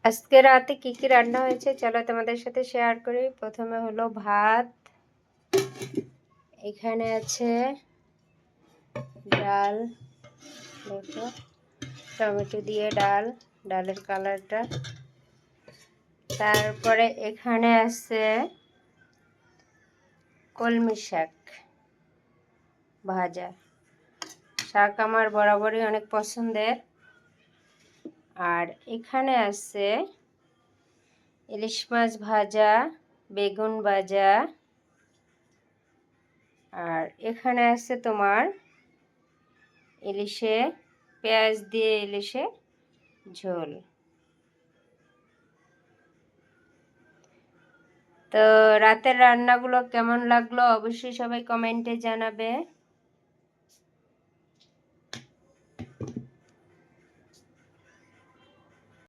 আজকে রাতে কি কি রান্না হয়েছে চলো তোমাদের সাথে শেয়ার করি। প্রথমে হলো ভাত, এখানে আছে ডাল, দেখো টমেটো দিয়ে ডাল, ডালের কালারটা। তারপরে এখানে আছে কলমি শাক ভাজা। শাক আমার বরাবরই অনেক পছন্দের। আর এখানে আছে ইলিশ মাছ ভাজা, বেগুন ভাজা। আর এখানে আছে তোমার ইলিশে পেঁয়াজ দিয়ে ইলিশে ঝোল। তো রাতের রান্নাগুলো কেমন লাগলো অবশ্যই সবাই কমেন্টে জানাবে।